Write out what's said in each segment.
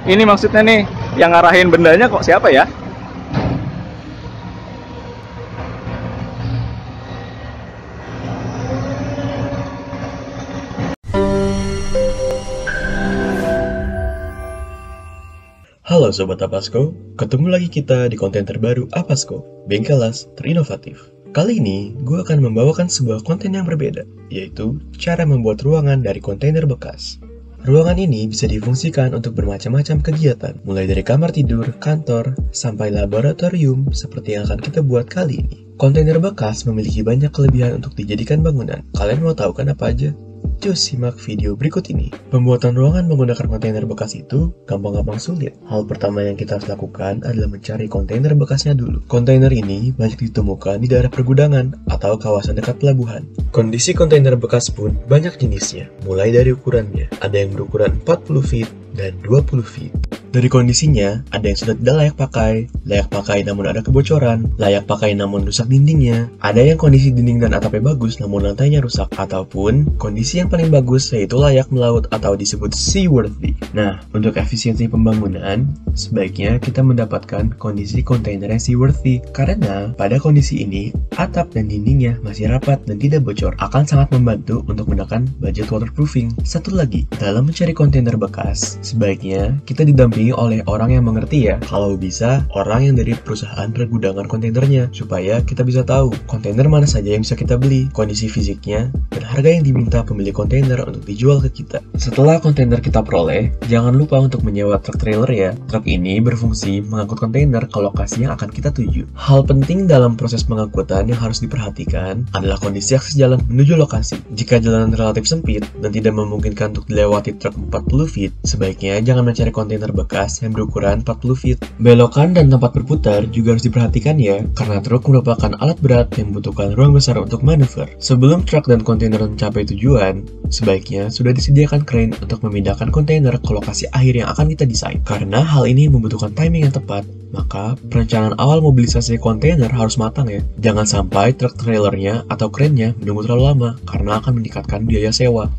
Ini maksudnya nih, yang ngarahin bendanya kok siapa ya? Halo Sobat Apasko, ketemu lagi kita di konten terbaru Apasko, Bengkelas Terinovatif. Kali ini, gue akan membawakan sebuah konten yang berbeda, yaitu cara membuat ruangan dari kontainer bekas. Ruangan ini bisa difungsikan untuk bermacam-macam kegiatan, mulai dari kamar tidur, kantor, sampai laboratorium seperti yang akan kita buat kali ini. Kontainer bekas memiliki banyak kelebihan untuk dijadikan bangunan. Kalian mau tahu kan apa aja? Cus simak video berikut ini. Pembuatan ruangan menggunakan kontainer bekas itu gampang-gampang sulit. Hal pertama yang kita harus lakukan adalah mencari kontainer bekasnya dulu. Kontainer ini banyak ditemukan di daerah pergudangan atau kawasan dekat pelabuhan. Kondisi kontainer bekas pun banyak jenisnya, mulai dari ukurannya. Ada yang berukuran 40 feet dan 20 feet. Dari kondisinya, ada yang sudah tidak layak pakai namun ada kebocoran, layak pakai namun rusak dindingnya, ada yang kondisi dinding dan atapnya bagus namun lantainya rusak, ataupun kondisi yang paling bagus yaitu layak melaut atau disebut seaworthy. Nah, untuk efisiensi pembangunan, sebaiknya kita mendapatkan kondisi kontainer yang seaworthy, karena pada kondisi ini, atap dan dindingnya masih rapat dan tidak bocor, akan sangat membantu untuk menekan budget waterproofing. Satu lagi, dalam mencari kontainer bekas, sebaiknya kita didampingi oleh orang yang mengerti ya, kalau bisa orang yang dari perusahaan pergudangan kontainernya, supaya kita bisa tahu kontainer mana saja yang bisa kita beli, kondisi fisiknya, dan harga yang diminta pemilik kontainer untuk dijual ke kita. Setelah kontainer kita peroleh, jangan lupa untuk menyewa truk trailer ya. Truk ini berfungsi mengangkut kontainer ke lokasi yang akan kita tuju. Hal penting dalam proses pengangkutan yang harus diperhatikan adalah kondisi akses jalan menuju lokasi. Jika jalanan relatif sempit dan tidak memungkinkan untuk dilewati truk 40 feet, sebaiknya jangan mencari kontainer bekas yang berukuran 40 feet. Belokan dan tempat berputar juga harus diperhatikan ya, karena truk merupakan alat berat yang membutuhkan ruang besar untuk manuver. Sebelum truk dan kontainer mencapai tujuan, sebaiknya sudah disediakan crane untuk memindahkan kontainer ke lokasi akhir yang akan kita desain. Karena hal ini membutuhkan timing yang tepat, maka perencanaan awal mobilisasi kontainer harus matang ya. Jangan sampai truk trailernya atau crane-nya menunggu terlalu lama, karena akan meningkatkan biaya sewa.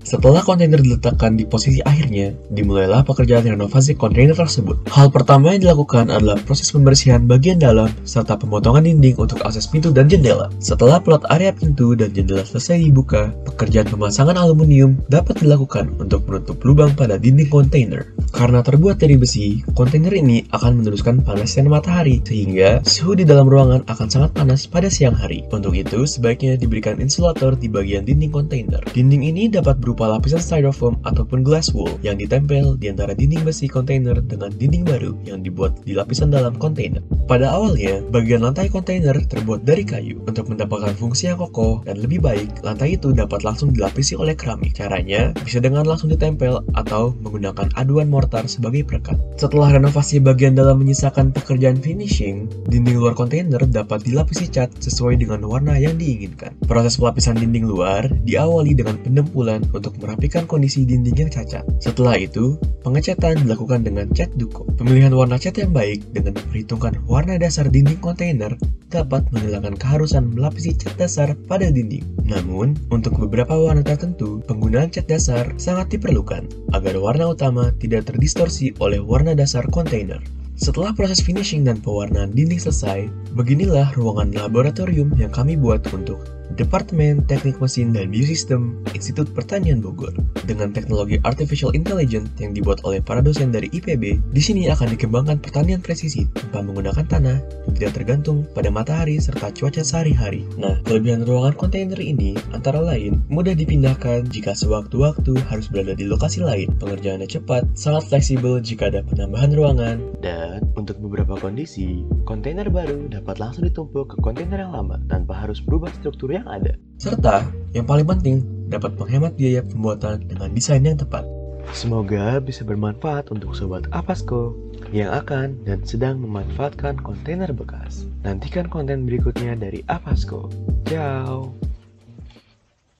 Setelah kontainer diletakkan di posisi akhirnya, dimulailah pekerjaan renovasi kontainer tersebut. Hal pertama yang dilakukan adalah proses pembersihan bagian dalam serta pemotongan dinding untuk akses pintu dan jendela. Setelah plot area pintu dan jendela selesai dibuka, pekerjaan pemasangan aluminium dapat dilakukan untuk menutup lubang pada dinding kontainer. Karena terbuat dari besi, kontainer ini akan meneruskan panas sinar matahari, sehingga suhu di dalam ruangan akan sangat panas pada siang hari. Untuk itu, sebaiknya diberikan insulator di bagian dinding kontainer. Dinding ini dapat berupa lapisan styrofoam ataupun glass wool yang ditempel di antara dinding besi kontainer dengan dinding baru yang dibuat di lapisan dalam kontainer. Pada awalnya, bagian lantai kontainer terbuat dari kayu. Untuk mendapatkan fungsi yang kokoh dan lebih baik, lantai itu dapat langsung dilapisi oleh keramik. Caranya bisa dengan langsung ditempel atau menggunakan aduan mortar sebagai perekat. Setelah renovasi bagian dalam menyisakan pekerjaan finishing, dinding luar kontainer dapat dilapisi cat sesuai dengan warna yang diinginkan. Proses pelapisan dinding luar diawali dengan pendempulan untuk merapikan kondisi dinding yang cacat. Setelah itu, pengecatan dilakukan dengan cat duko. Pemilihan warna cat yang baik dengan memperhitungkan warna dasar dinding kontainer dapat menghilangkan keharusan melapisi cat dasar pada dinding. Namun, untuk beberapa warna tertentu, penggunaan cat dasar sangat diperlukan agar warna utama tidak terdistorsi oleh warna dasar kontainer. Setelah proses finishing dan pewarnaan dinding selesai, beginilah ruangan laboratorium yang kami buat untuk Departemen Teknik Mesin dan Biosistem Institut Pertanian Bogor. Dengan teknologi Artificial Intelligence yang dibuat oleh para dosen dari IPB, di sini akan dikembangkan pertanian presisi tanpa menggunakan tanah yang tidak tergantung pada matahari serta cuaca sehari-hari. Nah, kelebihan ruangan kontainer ini antara lain mudah dipindahkan jika sewaktu-waktu harus berada di lokasi lain, pengerjaannya cepat, sangat fleksibel jika ada penambahan ruangan, dan untuk beberapa kondisi, kontainer baru dapat langsung ditumpuk ke kontainer yang lama tanpa harus berubah struktur yang ada. Serta, yang paling penting, dapat menghemat biaya pembuatan dengan desain yang tepat. Semoga bisa bermanfaat untuk Sobat Apasko yang akan dan sedang memanfaatkan kontainer bekas. Nantikan konten berikutnya dari Apasko. Ciao!